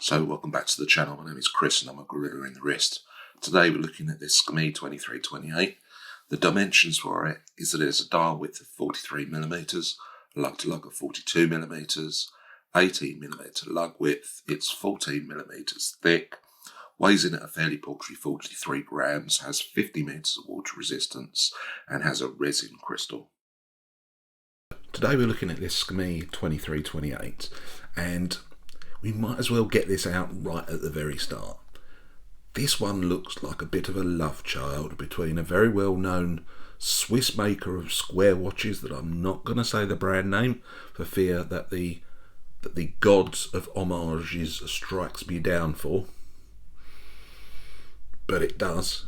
So welcome back to the channel. My name is Chris and I'm a gorilla in the wrist. Today we're looking at this Skmei 2328. The dimensions for it is that it's a dial width of 43mm, a lug to lug of 42mm, 18mm lug width, it's 14mm thick, weighs in at a fairly paltry 43 grams, has 50 meters of water resistance and has a resin crystal. Today we're looking at this Skmei 2328 and we might as well get this out right at the very start. This one looks like a bit of a love child between a very well-known Swiss maker of square watches that I'm not going to say the brand name for fear that the gods of homages strikes me down for, but it does,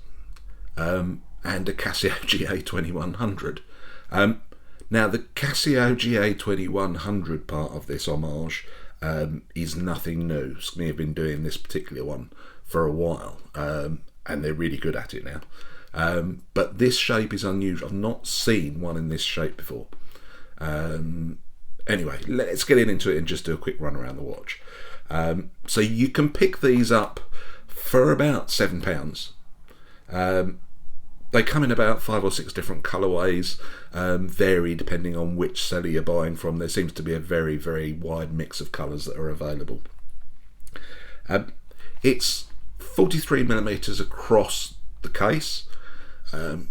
and a Casio GA2100. Now the Casio GA2100 part of this homage is nothing new. Skmei have been doing this particular one for a while, and they're really good at it now. But this shape is unusual. I've not seen one in this shape before. Anyway, let's get into it and just do a quick run around the watch. So you can pick these up for about £7. They come in about 5 or 6 different colourways, vary depending on which seller you're buying from. There seems to be a very, very wide mix of colours that are available. It's 43mm across the case,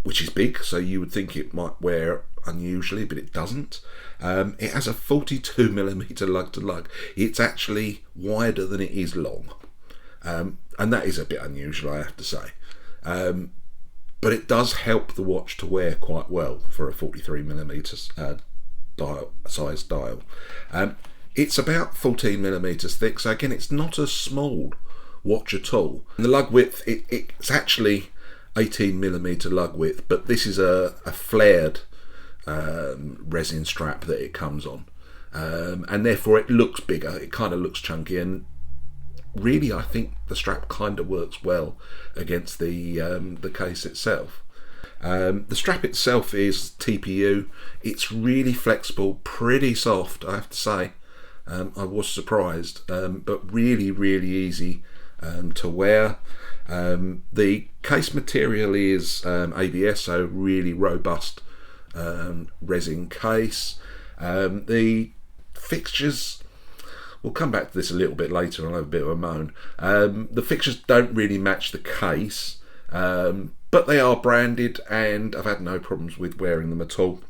which is big, so you would think it might wear unusually, but it doesn't. It has a 42mm lug to lug. It's actually wider than it is long, and that is a bit unusual, I have to say. But it does help the watch to wear quite well for a 43mm size dial. It's about 14mm thick, so again, it's not a small watch at all. And the lug width, it's actually 18mm lug width, but this is a flared resin strap that it comes on, and therefore it looks bigger. It kind of looks chunky, and really, I think the strap kind of works well against the case itself. The strap itself is TPU. It's really flexible, pretty soft, I have to say. I was surprised, but really, really easy to wear. The case material is ABS, so really robust resin case. The fixtures, we'll come back to this a little bit later. I'll have a bit of a moan. The fixtures don't really match the case, but they are branded and I've had no problems with wearing them at all.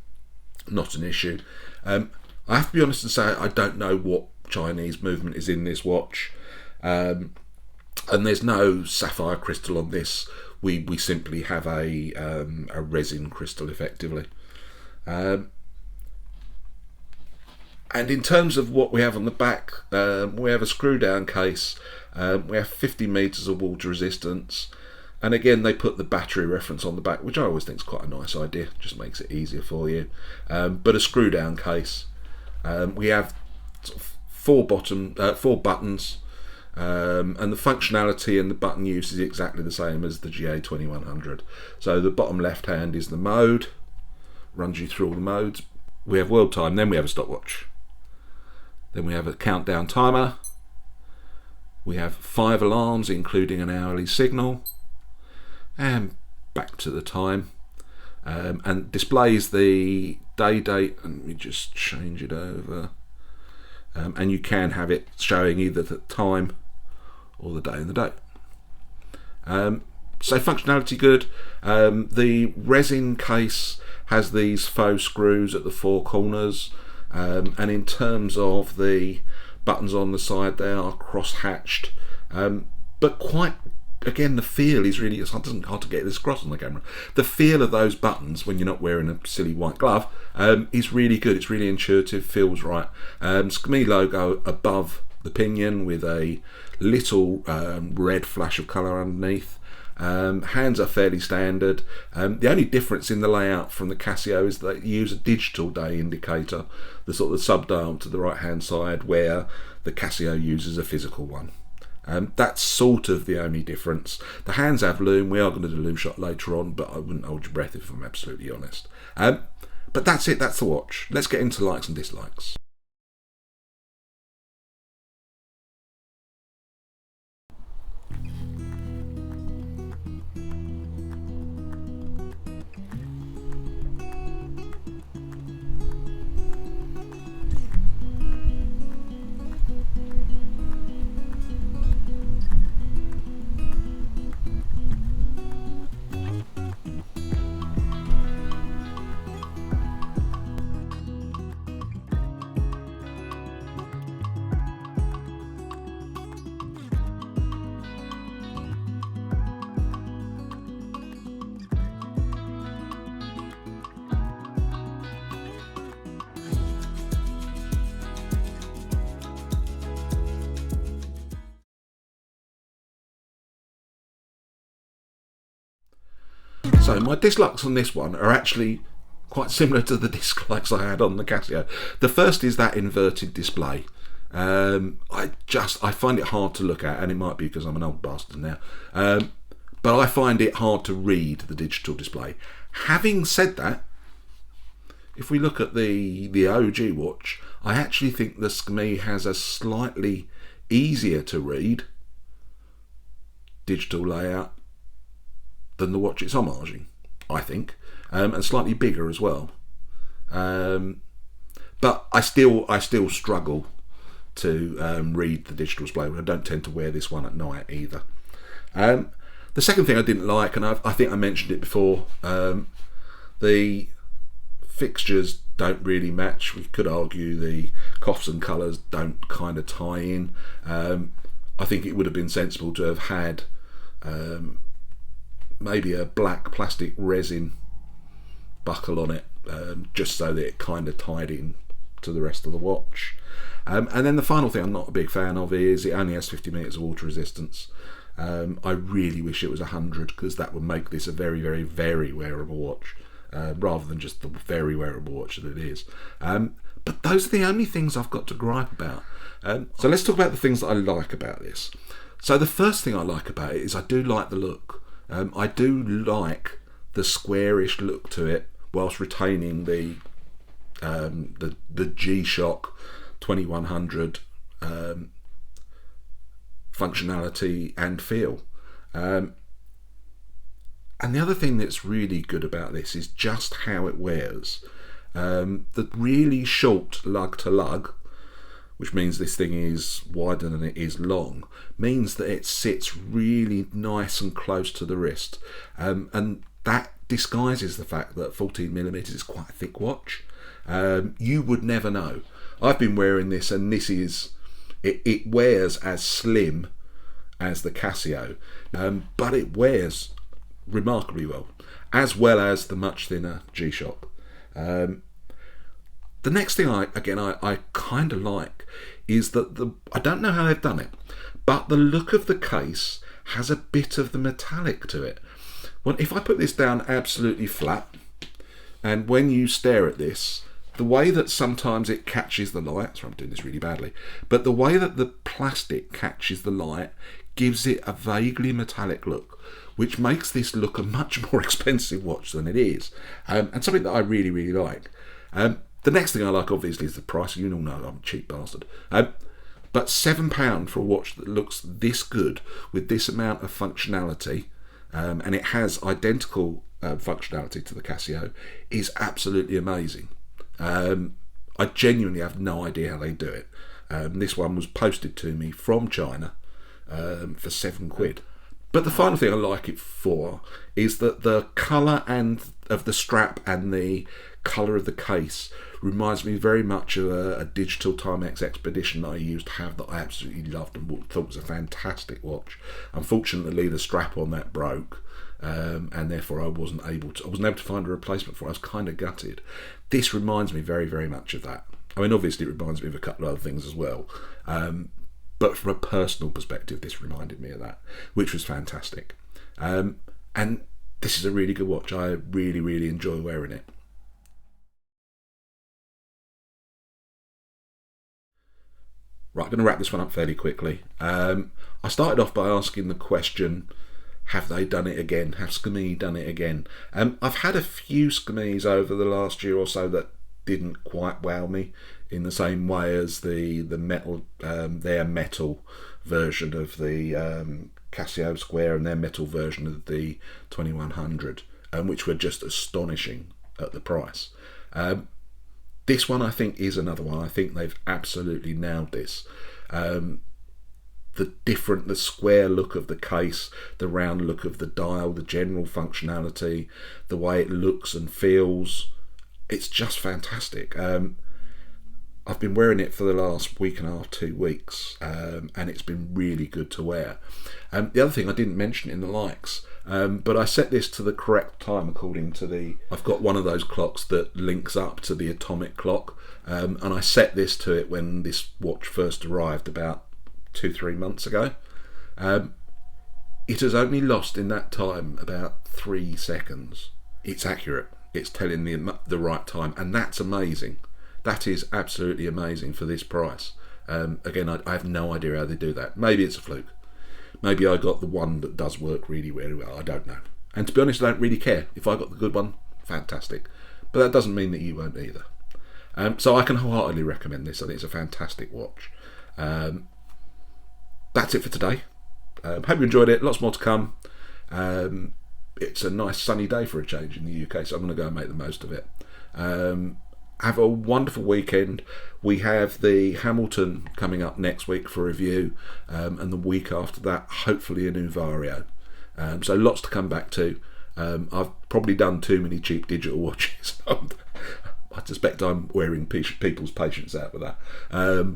Not an issue. I have to be honest and say I don't know what Chinese movement is in this watch, and there's no sapphire crystal on this. We simply have a resin crystal effectively. And in terms of what we have on the back, we have a screw down case, we have 50 meters of water resistance, and again they put the battery reference on the back, which I always think is quite a nice idea, just makes it easier for you. But a screw down case. We have sort of 4 buttons, and the functionality and the button use is exactly the same as the GA2100. So the bottom left hand is the mode, runs you through all the modes. We have world time, then we have a stopwatch. Then we have a countdown timer. We have 5 alarms, including an hourly signal. And back to the time. And displays the day date, and we just change it over. And you can have it showing either the time or the day and the date. So functionality good. The resin case has these faux screws at the 4 corners. And in terms of the buttons on the side, they are cross-hatched, but quite, again, the feel is really, it's hard to get this across on the camera. The feel of those buttons when you're not wearing a silly white glove is really good. It's really intuitive, feels right. Skmei logo above the pinion with a little red flash of colour underneath. Hands are fairly standard. The only difference in the layout from the Casio is that you use a digital day indicator, the sort of sub-dial to the right hand side, where the Casio uses a physical one. That's sort of the only difference. The hands have loom. We are going to do a loom shot later on, but I wouldn't hold your breath if I'm absolutely honest. But that's it, that's the watch. Let's get into likes and dislikes. So my dislikes on this one are actually quite similar to the dislikes I had on the Casio. The first is that inverted display. I find it hard to look at, and it might be because I'm an old bastard now, but I find it hard to read the digital display. Having said that, if we look at the OG watch, I actually think the Skmei has a slightly easier to read digital layout than the watch it's homaging, I think, and slightly bigger as well. But I still struggle to read the digital display. I don't tend to wear this one at night either. The second thing I didn't like, and I think I mentioned it before, the fixtures don't really match. We could argue the coughs and colours don't kind of tie in. I think it would have been sensible to have had maybe a black plastic resin buckle on it, just so that it kind of tied in to the rest of the watch. And then the final thing I'm not a big fan of is it only has 50 metres of water resistance. I really wish it was 100, because that would make this a very, very, very wearable watch, rather than just the very wearable watch that it is. But those are the only things I've got to gripe about. So let's talk about the things that I like about this. So the first thing I like about it is I do like the look. I do like the squarish look to it, whilst retaining the G-Shock 2100 functionality and feel. And the other thing that's really good about this is just how it wears. The really short lug to lug, which means this thing is wider than it is long, means that it sits really nice and close to the wrist, and that disguises the fact that 14mm is quite a thick watch. You would never know. I've been wearing this, and this is it wears as slim as the Casio, but it wears remarkably well as the much thinner G-Shock. The next thing I kind of like is that I don't know how they've done it, but the look of the case has a bit of the metallic to it. Well, if I put this down absolutely flat, and when you stare at this, the way that sometimes it catches the light, sorry I'm doing this really badly, but the way that the plastic catches the light gives it a vaguely metallic look, which makes this look a much more expensive watch than it is, and something that I really, really like. The next thing I like, obviously, is the price. You all know I'm a cheap bastard. But £7 for a watch that looks this good with this amount of functionality, and it has identical functionality to the Casio, is absolutely amazing. I genuinely have no idea how they do it. This one was posted to me from China for £7. But the final thing I like it for is that the colour and of the strap and the colour of the case reminds me very much of a digital Timex Expedition that I used to have, that I absolutely loved and thought was a fantastic watch. Unfortunately, the strap on that broke, and therefore I wasn't able to find a replacement for it. I was kind of gutted. This reminds me very, very much of that. I mean, obviously it reminds me of a couple of other things as well, but from a personal perspective, this reminded me of that, which was fantastic. And this is a really good watch. I really, really enjoy wearing it. Right, I'm going to wrap this one up fairly quickly. I started off by asking the question, have they done it again? Have Skmei done it again? I've had a few Skmeis over the last year or so that didn't quite wow me in the same way as the metal, their metal version of the Casio Square and their metal version of the 2100, which were just astonishing at the price. This one I think is another one. I think they've absolutely nailed this. The square look of the case, the round look of the dial, the general functionality, the way it looks and feels, it's just fantastic. I've been wearing it for the last week and a half, 2 weeks, and it's been really good to wear. The other thing I didn't mention in the likes, but I set this to the correct time according to I've got one of those clocks that links up to the atomic clock, and I set this to it when this watch first arrived about 2-3 months ago. It has only lost in that time about 3 seconds. It's accurate. It's telling the right time, and that's amazing. That is absolutely amazing for this price. Again, I have no idea how they do that. Maybe it's a fluke. Maybe I got the one that does work really, really well. I don't know. And to be honest, I don't really care. If I got the good one, fantastic. But that doesn't mean that you won't either. So I can wholeheartedly recommend this. I think it's a fantastic watch. That's it for today. Hope you enjoyed it. Lots more to come. It's a nice sunny day for a change in the UK, so I'm going to go and make the most of it. Have a wonderful weekend. We have the Hamilton coming up next week for review, and the week after that, hopefully a new Vario. So lots to come back to. I've probably done too many cheap digital watches. I suspect I'm wearing people's patience out with that.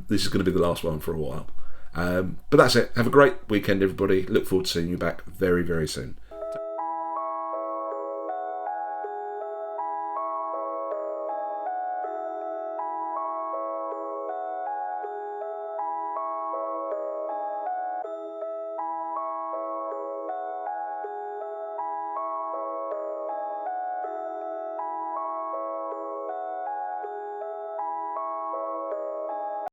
This is going to be the last one for a while. But that's it. Have a great weekend, everybody. Look forward to seeing you back very, very soon.